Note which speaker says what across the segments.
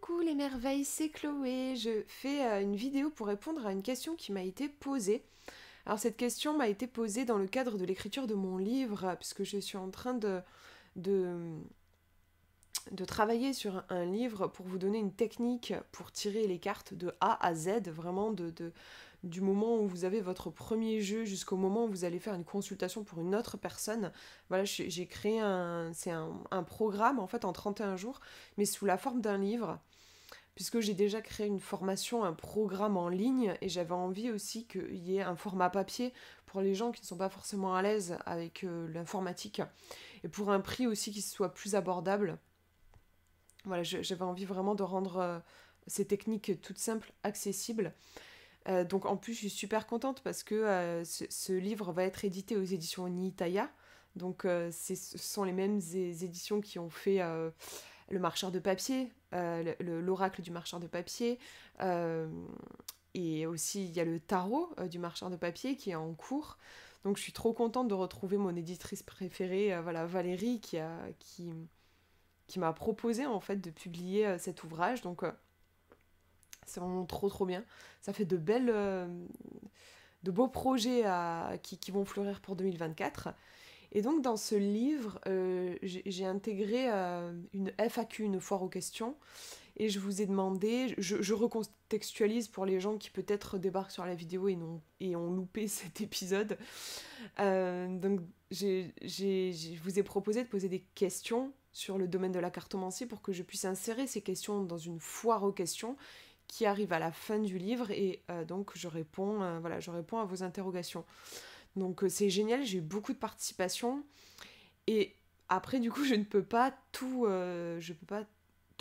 Speaker 1: Coucou les merveilles, c'est Chloé. Je fais une vidéo pour répondre à une question qui m'a été posée. Alors cette question m'a été posée dans le cadre de l'écriture de mon livre, puisque je suis en train de, de travailler sur un livre pour vous donner une technique pour tirer les cartes de A à Z, vraiment du moment où vous avez votre premier jeu jusqu'au moment où vous allez faire une consultation pour une autre personne. Voilà, j'ai créé un programme en fait en 31 jours, mais sous la forme d'un livre puisque j'ai déjà créé une formation, un programme en ligne, et j'avais envie aussi qu'il y ait un format papier pour les gens qui ne sont pas forcément à l'aise avec l'informatique, et pour un prix aussi qui soit plus abordable. Voilà, j'avais envie vraiment de rendre ces techniques toutes simples, accessibles. Donc en plus, je suis super contente parce que ce livre va être édité aux éditions Niitaya. Donc ce sont les mêmes éditions qui ont fait le marcheur de papier, l'oracle du marcheur de papier, et aussi il y a le tarot du marcheur de papier qui est en cours. Donc je suis trop contente de retrouver mon éditrice préférée, voilà, Valérie, qui m'a proposé en fait de publier cet ouvrage. Donc c'est vraiment trop bien. Ça fait de beaux projets qui vont fleurir pour 2024. Et donc dans ce livre, j'ai intégré une FAQ, une foire aux questions, et je vous ai demandé, je recontextualise pour les gens qui peut-être débarquent sur la vidéo et ont loupé cet épisode. Donc je vous ai proposé de poser des questions sur le domaine de la cartomancie pour que je puisse insérer ces questions dans une foire aux questions qui arrive à la fin du livre, et donc je réponds à vos interrogations. Donc c'est génial, j'ai eu beaucoup de participation, et après du coup je ne peux pas tout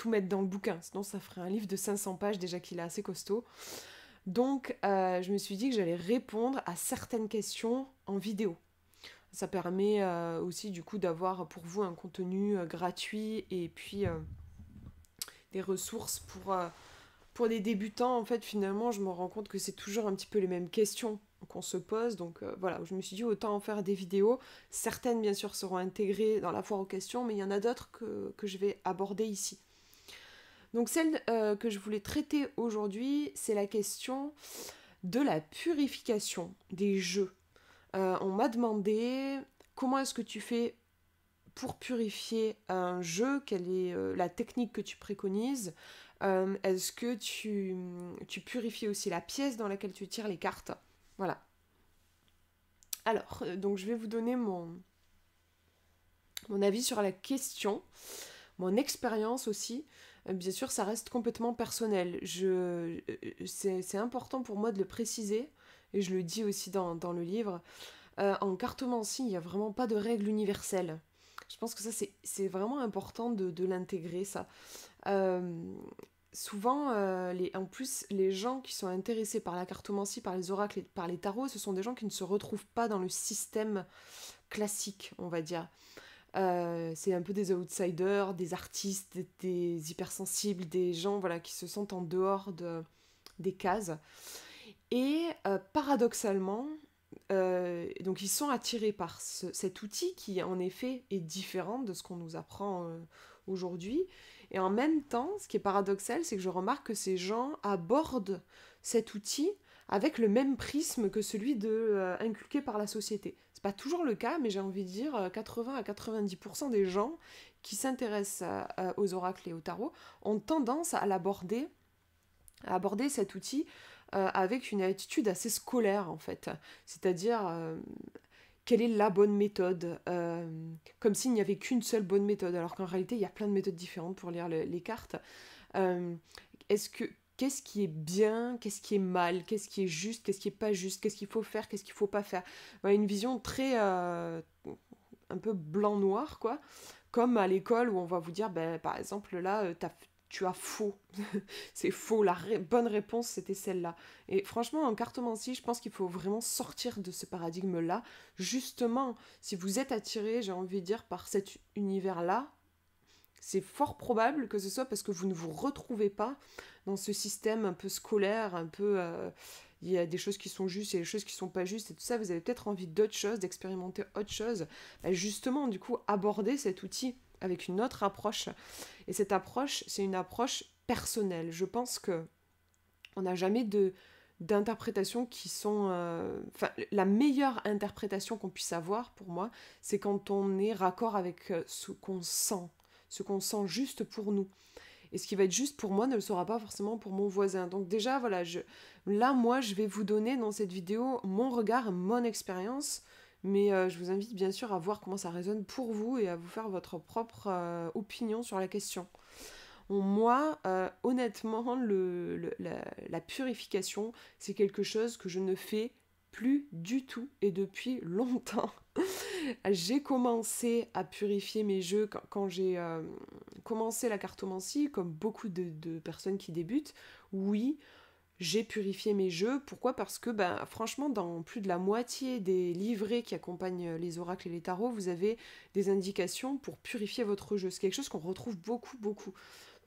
Speaker 1: mettre dans le bouquin, sinon ça ferait un livre de 500 pages déjà qu'il est assez costaud. Donc je me suis dit que j'allais répondre à certaines questions en vidéo. Ça permet aussi du coup d'avoir pour vous un contenu gratuit, et puis des ressources pour des débutants. En fait, finalement, je me rends compte que c'est toujours un petit peu les mêmes questions qu'on se pose. Donc voilà, je me suis dit autant en faire des vidéos. Certaines, bien sûr, seront intégrées dans la foire aux questions, mais il y en a d'autres que je vais aborder ici. Donc celle que je voulais traiter aujourd'hui, c'est la question de la purification des jeux. On m'a demandé comment est-ce que tu fais pour purifier un jeu, quelle est la technique que tu préconises. Est-ce que tu purifies aussi la pièce dans laquelle tu tires les cartes? Voilà. Alors, donc je vais vous donner mon avis sur la question, mon expérience aussi. Bien sûr, ça reste complètement personnel. C'est important pour moi de le préciser, et je le dis aussi dans le livre. En cartomancie, il n'y a vraiment pas de règle universelle. Je pense que ça, c'est vraiment important de l'intégrer, ça. Souvent, en plus, les gens qui sont intéressés par la cartomancie, par les oracles et par les tarots, ce sont des gens qui ne se retrouvent pas dans le système classique, on va dire. C'est un peu des outsiders, des artistes, des hypersensibles, des gens voilà, qui se sentent en dehors des cases. Et paradoxalement, donc ils sont attirés par cet outil qui en effet est différent de ce qu'on nous apprend aujourd'hui. Et en même temps, ce qui est paradoxal, c'est que je remarque que ces gens abordent cet outil avec le même prisme que celui inculqué par la société. C'est pas toujours le cas, mais j'ai envie de dire 80 à 90% des gens qui s'intéressent aux oracles et au tarot ont tendance à aborder cet outil avec une attitude assez scolaire en fait. C'est-à-dire quelle est la bonne méthode, comme s'il n'y avait qu'une seule bonne méthode, alors qu'en réalité il y a plein de méthodes différentes pour lire les cartes. Euh, Qu'est-ce qui est bien, qu'est-ce qui est mal, qu'est-ce qui est juste, qu'est-ce qui est pas juste, qu'est-ce qu'il faut faire, qu'est-ce qu'il faut pas faire. Voilà, une vision très un peu blanc-noir, quoi. Comme à l'école où on va vous dire, ben, par exemple, là, tu as faux. C'est faux, bonne réponse, c'était celle-là. Et franchement, en cartomancie, je pense qu'il faut vraiment sortir de ce paradigme-là. Justement, si vous êtes attiré, j'ai envie de dire, par cet univers-là, c'est fort probable que ce soit parce que vous ne vous retrouvez pas dans ce système un peu scolaire, un peu... il y a des choses qui sont justes, il y a des choses qui sont pas justes, et tout ça, vous avez peut-être envie d'autre chose, d'expérimenter autre chose. Justement, du coup, aborder cet outil avec une autre approche. Et cette approche, c'est une approche personnel. Je pense que on n'a jamais d'interprétations qui sont... Enfin, la meilleure interprétation qu'on puisse avoir, pour moi, c'est quand on est raccord avec ce qu'on sent juste pour nous. Et ce qui va être juste pour moi ne le sera pas forcément pour mon voisin. Donc déjà, voilà, là, moi, je vais vous donner dans cette vidéo mon regard, mon expérience, mais je vous invite bien sûr à voir comment ça résonne pour vous et à vous faire votre propre opinion sur la question. Moi, honnêtement, la purification, c'est quelque chose que je ne fais plus du tout et depuis longtemps. J'ai commencé à purifier mes jeux quand j'ai commencé la cartomancie, comme beaucoup de personnes qui débutent. Oui, j'ai purifié mes jeux. Pourquoi ? Parce que, ben, franchement, dans plus de la moitié des livrets qui accompagnent les oracles et les tarots, vous avez des indications pour purifier votre jeu. C'est quelque chose qu'on retrouve beaucoup, beaucoup.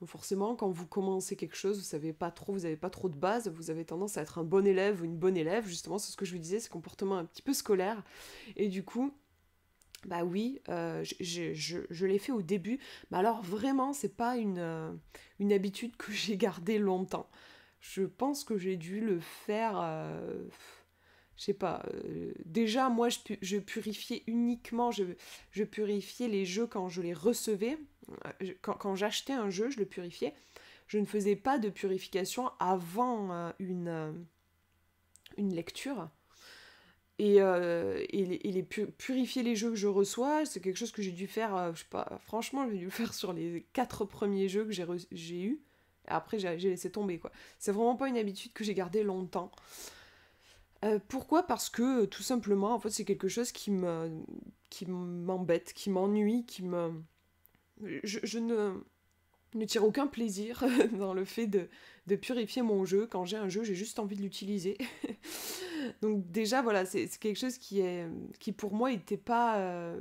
Speaker 1: Donc forcément, quand vous commencez quelque chose, vous n'avez pas trop de base, vous avez tendance à être un bon élève ou une bonne élève. Justement, c'est ce que je vous disais, ce comportement un petit peu scolaire. Et du coup, bah oui, je l'ai fait au début, mais alors vraiment, c'est pas une habitude que j'ai gardée longtemps. Je pense que j'ai dû le faire, je sais pas, déjà moi je purifiais uniquement, je purifiais les jeux quand je les recevais, quand j'achetais un jeu, je le purifiais. Je ne faisais pas de purification avant une lecture. Purifier les jeux que je reçois, c'est quelque chose que j'ai dû faire, je sais pas, franchement, j'ai dû le faire sur les 4 premiers jeux que j'ai eus. Après, j'ai laissé tomber, quoi. C'est vraiment pas une habitude que j'ai gardée longtemps. Pourquoi ? Parce que, tout simplement, en fait, c'est quelque chose qui m'embête, qui m'ennuie, je ne tire aucun plaisir dans le fait de purifier mon jeu. Quand j'ai un jeu, j'ai juste envie de l'utiliser. Donc déjà, voilà, c'est quelque chose qui pour moi n'était pas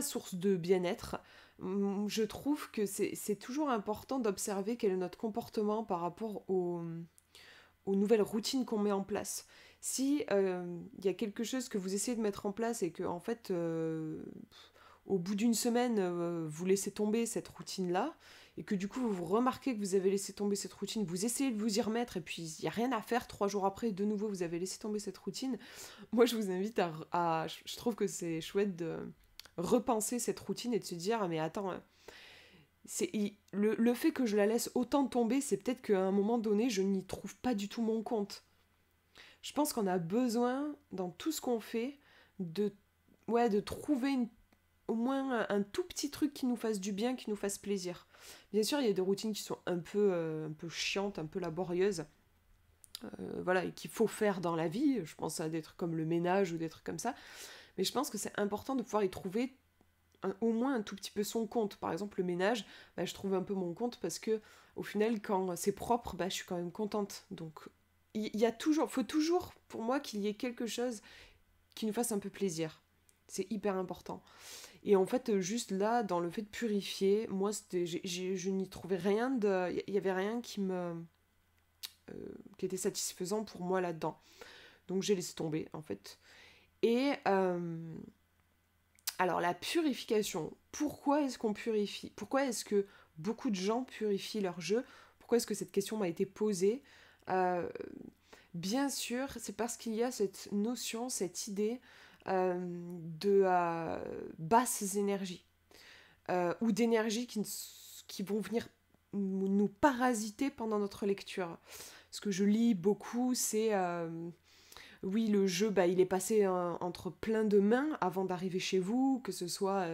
Speaker 1: source de bien-être. Je trouve que c'est toujours important d'observer quel est notre comportement par rapport aux nouvelles routines qu'on met en place. Si y a quelque chose que vous essayez de mettre en place et que en fait au bout d'une semaine vous laissez tomber cette routine-là, et que du coup vous remarquez que vous avez laissé tomber cette routine, vous essayez de vous y remettre et puis il n'y a rien à faire, 3 jours après de nouveau vous avez laissé tomber cette routine, moi je vous invite je trouve que c'est chouette de repenser cette routine et de se dire mais attends, le fait que je la laisse autant tomber, c'est peut-être qu'à un moment donné je n'y trouve pas du tout mon compte. Je pense qu'on a besoin dans tout ce qu'on fait de trouver au moins un tout petit truc qui nous fasse du bien, qui nous fasse plaisir. Bien sûr, il y a des routines qui sont un peu chiantes, un peu laborieuses, voilà, et qu'il faut faire dans la vie. Je pense à des trucs comme le ménage ou des trucs comme ça. Mais je pense que c'est important de pouvoir y trouver au moins un tout petit peu son compte. Par exemple, le ménage, bah, je trouve un peu mon compte parce que au final, quand c'est propre, bah, je suis quand même contente. Donc, faut toujours, pour moi, qu'il y ait quelque chose qui nous fasse un peu plaisir. C'est hyper important. Et en fait, juste là, dans le fait de purifier, moi, je n'y trouvais rien il y avait rien qui était satisfaisant pour moi là-dedans. Donc j'ai laissé tomber, en fait. Et alors, la purification. Pourquoi est-ce qu'on purifie ? Pourquoi est-ce que beaucoup de gens purifient leur jeu ? Pourquoi est-ce que cette question m'a été posée ? Bien sûr, c'est parce qu'il y a cette notion, cette idée de basses énergies ou d'énergies qui vont venir nous parasiter pendant notre lecture. Ce que je lis beaucoup, c'est oui, le jeu, bah, il est passé entre plein de mains avant d'arriver chez vous, que ce soit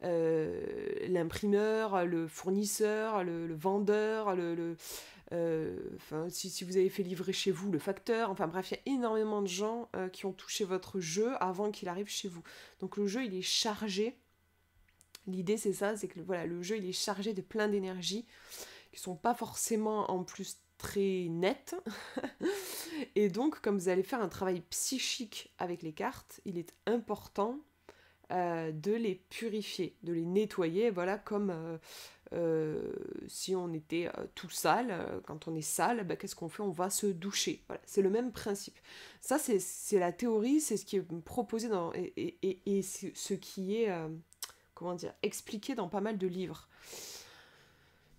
Speaker 1: l'imprimeur, le fournisseur, le vendeur, si vous avez fait livrer chez vous, le facteur, enfin bref, il y a énormément de gens qui ont touché votre jeu avant qu'il arrive chez vous. Donc le jeu, il est chargé. L'idée, c'est ça, c'est que voilà, le jeu, il est chargé de plein d'énergie qui sont pas forcément en plus très nettes. Et donc, comme vous allez faire un travail psychique avec les cartes, il est important de les purifier, de les nettoyer, voilà, comme si on était tout sale. Quand on est sale, bah, qu'est-ce qu'on fait ? On va se doucher. Voilà, c'est le même principe. Ça, c'est la théorie, c'est ce qui est proposé et c'est ce qui est comment dire, expliqué dans pas mal de livres.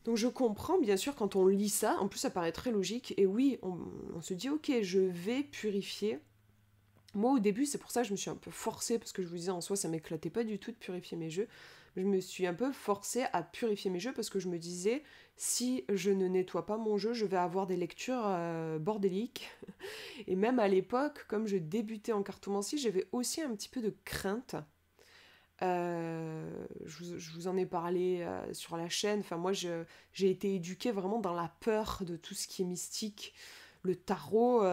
Speaker 1: Donc je comprends, bien sûr, quand on lit ça, en plus ça paraît très logique, et oui, on se dit, ok, je vais purifier. Moi au début, c'est pour ça que je me suis un peu forcée, parce que je vous disais, en soi, ça m'éclatait pas du tout de purifier mes jeux. Je me suis un peu forcée à purifier mes jeux, parce que je me disais, si je ne nettoie pas mon jeu, je vais avoir des lectures bordéliques. Et même à l'époque, comme je débutais en cartomancie, j'avais aussi un petit peu de crainte. Je vous en ai parlé sur la chaîne. Enfin, moi, j'ai été éduquée vraiment dans la peur de tout ce qui est mystique. Le tarot,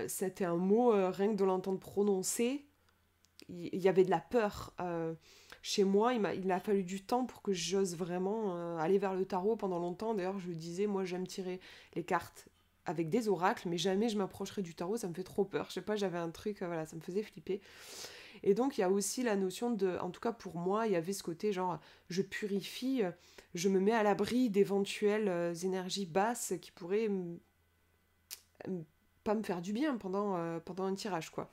Speaker 1: c'était un mot, rien que de l'entendre prononcer, il y avait de la peur. Chez moi, il a fallu du temps pour que j'ose vraiment aller vers le tarot pendant longtemps. D'ailleurs, je le disais, moi, j'aime tirer les cartes avec des oracles, mais jamais je m'approcherai du tarot, ça me fait trop peur. Je sais pas, j'avais un truc, voilà, ça me faisait flipper. Et donc, il y a aussi la notion de, en tout cas pour moi, il y avait ce côté genre, je purifie, je me mets à l'abri d'éventuelles énergies basses qui pourraient pas me faire du bien pendant un tirage, quoi.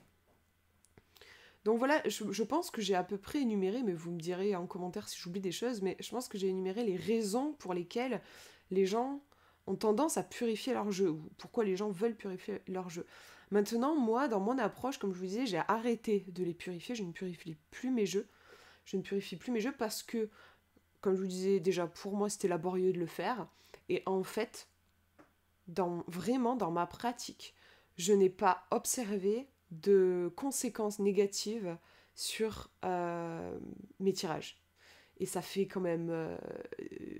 Speaker 1: Donc voilà, je pense que j'ai à peu près énuméré, mais vous me direz en commentaire si j'oublie des choses, mais je pense que j'ai énuméré les raisons pour lesquelles les gens ont tendance à purifier leur jeu, ou pourquoi les gens veulent purifier leur jeu. Maintenant, moi, dans mon approche, comme je vous disais, j'ai arrêté de les purifier, je ne purifie plus mes jeux. Je ne purifie plus mes jeux parce que, comme je vous disais déjà, pour moi, c'était laborieux de le faire. Et en fait, vraiment, dans ma pratique, je n'ai pas observé de conséquences négatives sur mes tirages. Et ça fait quand même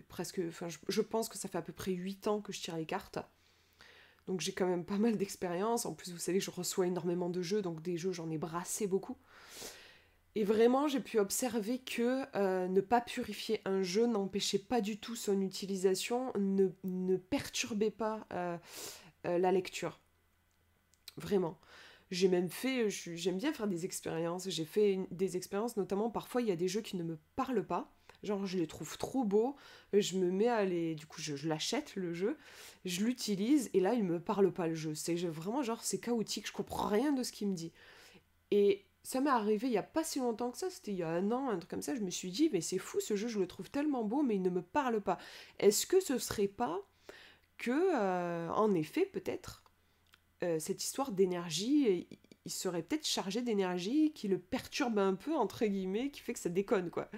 Speaker 1: presque... Enfin, je pense que ça fait à peu près 8 ans que je tire les cartes. Donc j'ai quand même pas mal d'expérience. En plus, vous savez, je reçois énormément de jeux, donc des jeux, j'en ai brassé beaucoup. Et vraiment, j'ai pu observer que ne pas purifier un jeu n'empêchait pas du tout son utilisation, ne perturbait pas la lecture. Vraiment. J'ai même fait, j'aime bien faire des expériences. J'ai fait des expériences, notamment parfois il y a des jeux qui ne me parlent pas. Genre je les trouve trop beaux, je me mets à les... Du coup je l'achète le jeu, je l'utilise et là il me parle pas le jeu. C'est vraiment genre c'est chaotique, je comprends rien de ce qu'il me dit. Et ça m'est arrivé il y a pas si longtemps que ça, c'était il y a un an, un truc comme ça, je me suis dit mais c'est fou ce jeu, je le trouve tellement beau mais il ne me parle pas. Est-ce que ce serait pas que, en effet peut-être, cette histoire d'énergie, il serait peut-être chargé d'énergie qui le perturbe un peu, entre guillemets, qui fait que ça déconne, quoi.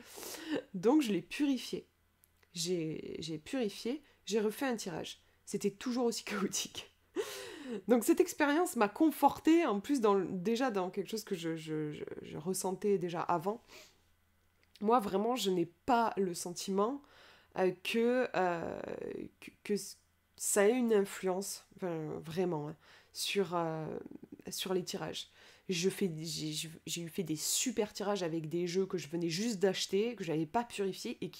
Speaker 1: Donc je l'ai purifié. J'ai purifié, j'ai refait un tirage. C'était toujours aussi chaotique. Donc cette expérience m'a confortée, en plus, déjà dans quelque chose que je ressentais déjà avant. Moi, vraiment, je n'ai pas le sentiment que ça ait une influence, enfin, vraiment, hein, sur, sur les tirages. J'ai eu fait des super tirages avec des jeux que je venais juste d'acheter, que j'avais pas purifié et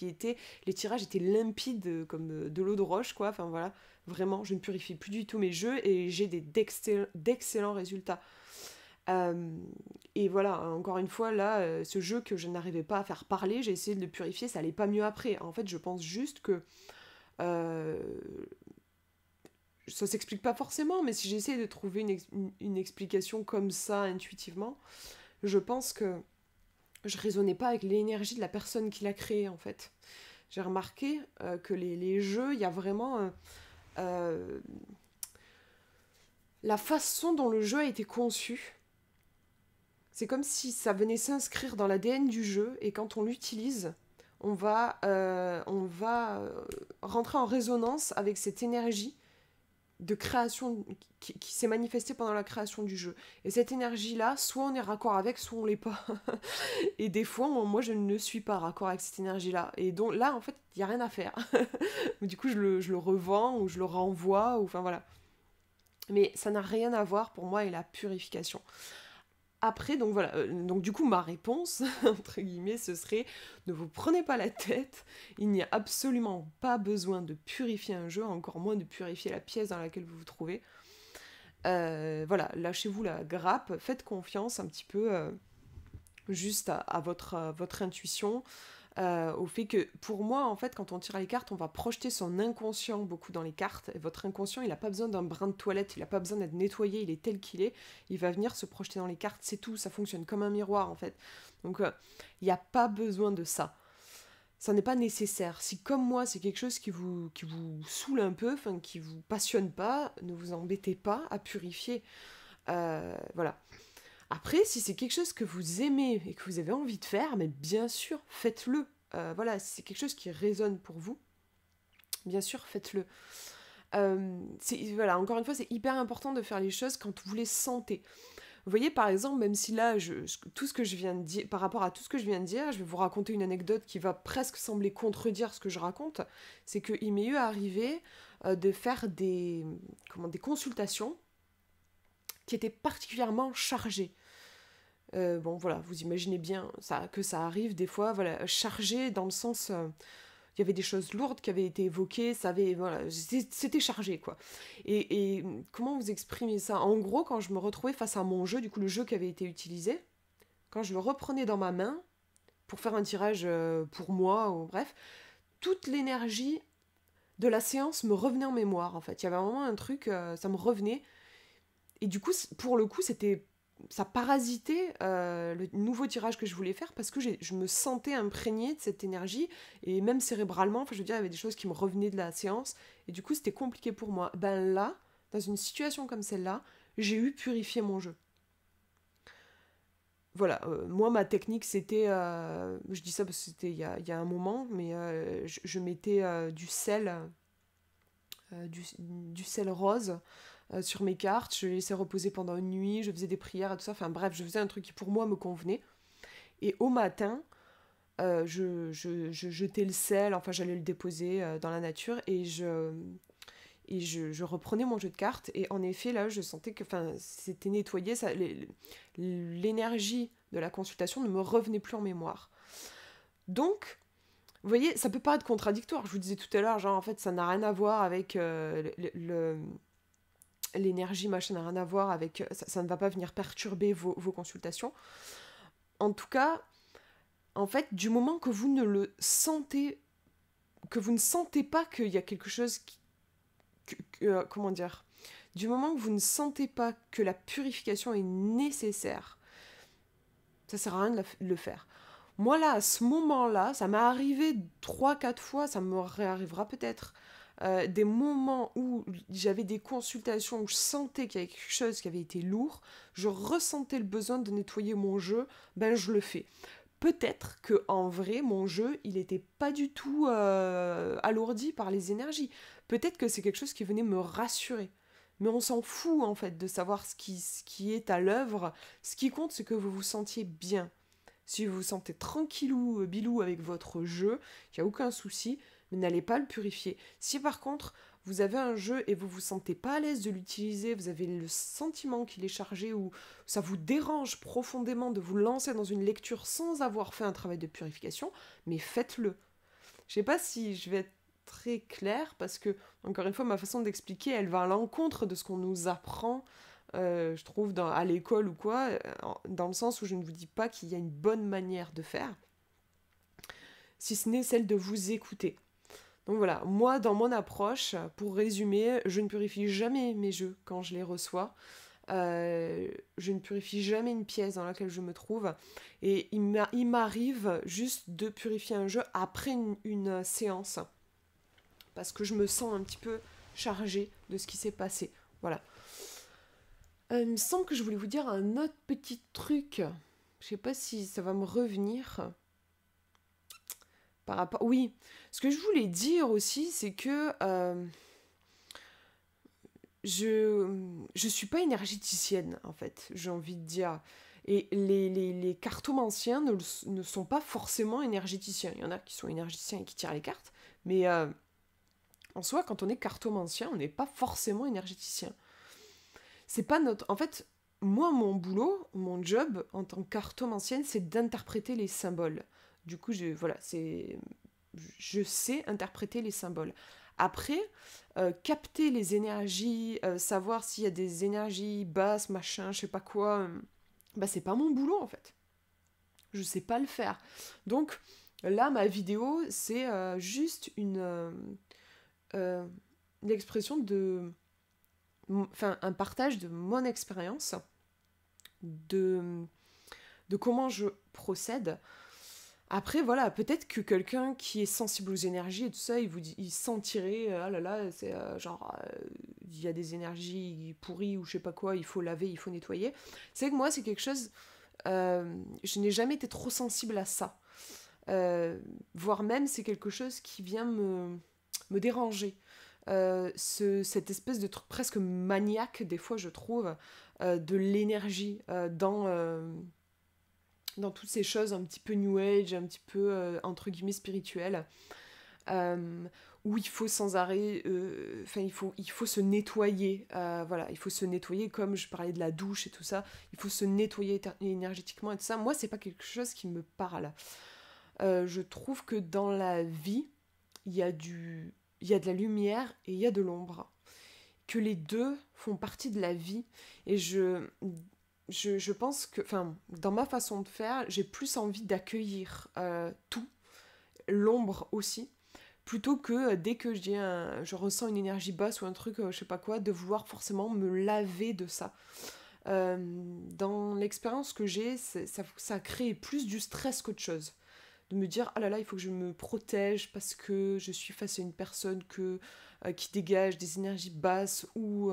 Speaker 1: les tirages étaient limpides comme de l'eau de roche, quoi. Enfin voilà, vraiment, je ne purifie plus du tout mes jeux et j'ai d'excellents résultats. Euh, et voilà, encore une fois, là, ce jeu que je n'arrivais pas à faire parler, j'ai essayé de le purifier, ça allait pas mieux après. En fait, je pense juste que euh, ça s'explique pas forcément, mais si j'essaie de trouver une explication comme ça, intuitivement, je pense que je raisonnais pas avec l'énergie de la personne qui l'a créé, en fait. J'ai remarqué que les jeux, il y a vraiment euh, la façon dont le jeu a été conçu. C'est comme si ça venait s'inscrire dans l'ADN du jeu, et quand on l'utilise, on va rentrer en résonance avec cette énergie de création qui s'est manifestée pendant la création du jeu. Et cette énergie-là, soit on est raccord avec, soit on l'est pas. Et des fois, moi, je ne suis pas raccord avec cette énergie-là. Et donc là, en fait, il n'y a rien à faire. Du coup, je le revends, ou je le renvoie, ou enfin voilà. Mais ça n'a rien à voir pour moi avec la purification. Après, donc voilà, donc du coup ma réponse, entre guillemets, ce serait ne vous prenez pas la tête, il n'y a absolument pas besoin de purifier un jeu, encore moins de purifier la pièce dans laquelle vous vous trouvez. Voilà, lâchez-vous la grappe, faites confiance un petit peu juste à votre intuition, au fait que, pour moi, en fait, quand on tire les cartes, on va projeter son inconscient beaucoup dans les cartes. Et votre inconscient, il n'a pas besoin d'un brin de toilette, il n'a pas besoin d'être nettoyé, il est tel qu'il est. Il va venir se projeter dans les cartes, c'est tout, ça fonctionne comme un miroir, en fait. Donc, il n'y a pas besoin de ça. ça n'est pas nécessaire. Si comme moi, c'est quelque chose qui vous saoule un peu, enfin qui vous passionne pas, ne vous embêtez pas à purifier. Voilà. Après, si c'est quelque chose que vous aimez et que vous avez envie de faire, mais bien sûr, faites-le. Voilà, si c'est quelque chose qui résonne pour vous, bien sûr, faites-le. Voilà, encore une fois, c'est hyper important de faire les choses quand vous les sentez. Vous voyez, par exemple, même si là, tout ce que je viens de dire, par rapport à tout ce que je viens de dire, je vais vous raconter une anecdote qui va presque sembler contredire ce que je raconte, c'est qu'il m'est eu arrivé de faire des consultations qui étaient particulièrement chargées. Bon, voilà, vous imaginez bien que ça arrive des fois, voilà, chargé dans le sens... il y avait des choses lourdes qui avaient été évoquées, voilà, c'était chargé, quoi. Et comment vous exprimer ça? En gros, quand je me retrouvais face à mon jeu, du coup, le jeu qui avait été utilisé, quand je le reprenais dans ma main, pour faire un tirage pour moi, ou bref, toute l'énergie de la séance me revenait en mémoire, en fait. Il y avait vraiment un truc, ça me revenait. Et du coup, pour le coup, ça parasitait le nouveau tirage que je voulais faire parce que je me sentais imprégnée de cette énergie et même cérébralement, enfin je veux dire, il y avait des choses qui me revenaient de la séance et du coup c'était compliqué pour moi. Ben là, dans une situation comme celle-là, j'ai eu purifié mon jeu. Voilà, moi ma technique c'était, je dis ça parce que c'était il y a un moment, mais je mettais du sel, du sel rose sur mes cartes, je les laissais reposer pendant une nuit, je faisais des prières et tout ça, enfin bref, je faisais un truc qui pour moi me convenait. Et au matin, je jetais le sel, enfin j'allais le déposer dans la nature et je reprenais mon jeu de cartes. Et en effet, là, je sentais que c'était nettoyé, l'énergie de la consultation ne me revenait plus en mémoire. Donc, vous voyez, ça peut paraître contradictoire. Je vous disais tout à l'heure, genre en fait, ça n'a rien à voir avec l'énergie, machin, n'a rien à voir avec... Ça ne va pas venir perturber vos consultations. En tout cas, en fait, du moment que vous ne le sentez, que vous ne sentez pas qu'il y a quelque chose comment dire, du moment que vous ne sentez pas que la purification est nécessaire, ça sert à rien de le faire. Moi là, à ce moment-là, ça m'est arrivé 3-4 fois, ça me réarrivera peut-être, des moments où j'avais des consultations où je sentais qu'il y avait quelque chose qui avait été lourd, je ressentais le besoin de nettoyer mon jeu, ben je le fais. Peut-être que en vrai, mon jeu, il n'était pas du tout alourdi par les énergies. Peut-être que c'est quelque chose qui venait me rassurer. Mais on s'en fout en fait de savoir ce qui est à l'œuvre. Ce qui compte, c'est que vous vous sentiez bien. Si vous vous sentez tranquillou, bilou avec votre jeu, il n'y a aucun souci, mais n'allez pas le purifier. Si par contre, vous avez un jeu et vous vous sentez pas à l'aise de l'utiliser, vous avez le sentiment qu'il est chargé ou ça vous dérange profondément de vous lancer dans une lecture sans avoir fait un travail de purification, mais faites-le. Je sais pas si je vais être très claire parce que, encore une fois, ma façon d'expliquer, elle va à l'encontre de ce qu'on nous apprend, je trouve, à l'école ou quoi, dans le sens où je ne vous dis pas qu'il y a une bonne manière de faire, si ce n'est celle de vous écouter. Donc voilà, moi dans mon approche, pour résumer, je ne purifie jamais mes jeux quand je les reçois. Je ne purifie jamais une pièce dans laquelle je me trouve. Et il m'arrive juste de purifier un jeu après une séance. Parce que je me sens un petit peu chargée de ce qui s'est passé. Voilà. Il me semble que je voulais vous dire un autre petit truc. Je sais pas si ça va me revenir. Par rapport... Oui, ce que je voulais dire aussi, c'est que je suis pas énergéticienne, en fait, j'ai envie de dire. Et les cartomanciens ne sont pas forcément énergéticiens. Il y en a qui sont énergéticiens et qui tirent les cartes, mais en soi, quand on est cartomancien, on n'est pas forcément énergéticien. C'est pas notre... En fait, moi, mon boulot, mon job en tant que cartomancienne, c'est d'interpréter les symboles. Du coup, je sais interpréter les symboles. Après, capter les énergies, savoir s'il y a des énergies basses, machin, je sais pas quoi, bah c'est pas mon boulot en fait. Je sais pas le faire. Donc là, ma vidéo, c'est juste l'expression de... Enfin, un partage de mon expérience, de comment je procède. Après, voilà, peut-être que quelqu'un qui est sensible aux énergies et tout ça, il sentirait, ah là là, c'est il y a des énergies pourries ou je sais pas quoi, il faut laver, il faut nettoyer. C'est vrai que moi, c'est quelque chose, je n'ai jamais été trop sensible à ça. Voire même, c'est quelque chose qui vient me déranger. Cette espèce de truc presque maniaque, des fois, je trouve, de l'énergie dans toutes ces choses un petit peu new age, un petit peu entre guillemets spirituelles, euh, où il faut sans arrêt, enfin il faut se nettoyer, voilà, il faut se nettoyer comme je parlais de la douche et tout ça, il faut se nettoyer énergétiquement et tout ça. Moi, c'est pas quelque chose qui me parle. Je trouve que dans la vie, il y a de la lumière et il y a de l'ombre, que les deux font partie de la vie, et je pense que, enfin, dans ma façon de faire, j'ai plus envie d'accueillir tout, l'ombre aussi, plutôt que dès que je ressens une énergie basse ou un truc, je sais pas quoi, de vouloir forcément me laver de ça. Dans l'expérience que j'ai, ça crée plus du stress qu'autre chose. De me dire, ah là là, il faut que je me protège parce que je suis face à une personne qui dégage des énergies basses, ou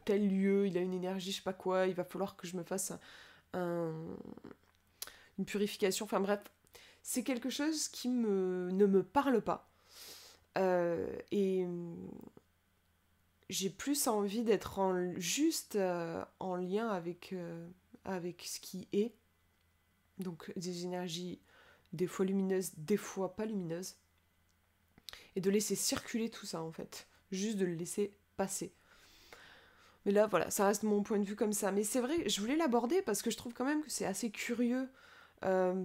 Speaker 1: tel lieu, il a une énergie, je sais pas quoi, il va falloir que je me fasse un, une purification. Enfin bref, c'est quelque chose qui ne me parle pas. Et j'ai plus envie d'être juste en lien avec ce qui est. Donc des énergies des fois lumineuses, des fois pas lumineuses. Et de laisser circuler tout ça en fait. Juste de le laisser passer. Mais là, voilà, ça reste mon point de vue comme ça. Mais c'est vrai, je voulais l'aborder parce que je trouve quand même que c'est assez curieux. Euh,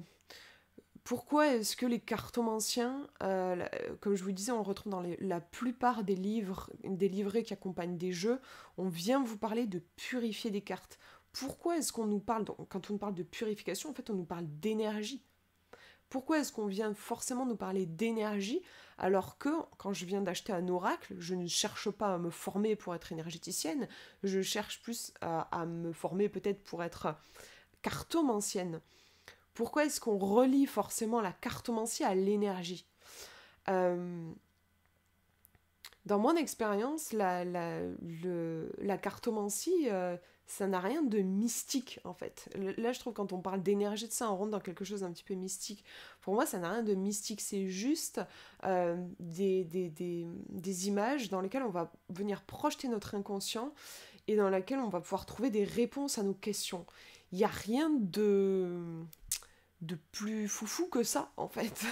Speaker 1: Pourquoi est-ce que les cartomanciens, comme je vous disais, on le retrouve dans la plupart des livres, des livrets qui accompagnent des jeux, on vient vous parler de purifier des cartes. Pourquoi est-ce qu'on nous parle, quand on nous parle de purification, en fait, on nous parle d'énergie? Pourquoi est-ce qu'on vient forcément nous parler d'énergie alors que quand je viens d'acheter un oracle, je ne cherche pas à me former pour être énergéticienne, je cherche plus à me former peut-être pour être cartomancienne. Pourquoi est-ce qu'on relie forcément la cartomancie à l'énergie? euh, Dans mon expérience, la cartomancie, ça n'a rien de mystique en fait. Là, je trouve quand on parle d'énergie de ça, on rentre dans quelque chose d'un petit peu mystique. Pour moi, ça n'a rien de mystique, c'est juste des images dans lesquelles on va venir projeter notre inconscient et dans lesquelles on va pouvoir trouver des réponses à nos questions. Il n'y a rien de plus foufou que ça en fait.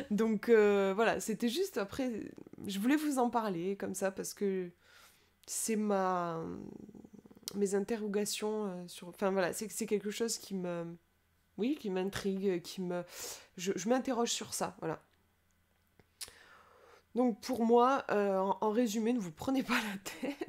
Speaker 1: Donc voilà, c'était juste après, je voulais vous en parler comme ça parce que c'est mes interrogations sur, enfin voilà, c'est quelque chose qui me, oui, qui m'intrigue, je m'interroge sur ça, voilà. Donc pour moi, en résumé, ne vous prenez pas la tête,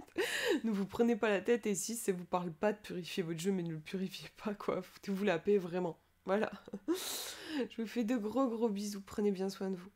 Speaker 1: ne vous prenez pas la tête, et si ça vous parle pas de purifier votre jeu, mais ne le purifiez pas quoi, foutez-vous la paix vraiment, voilà. Je vous fais de gros bisous, prenez bien soin de vous.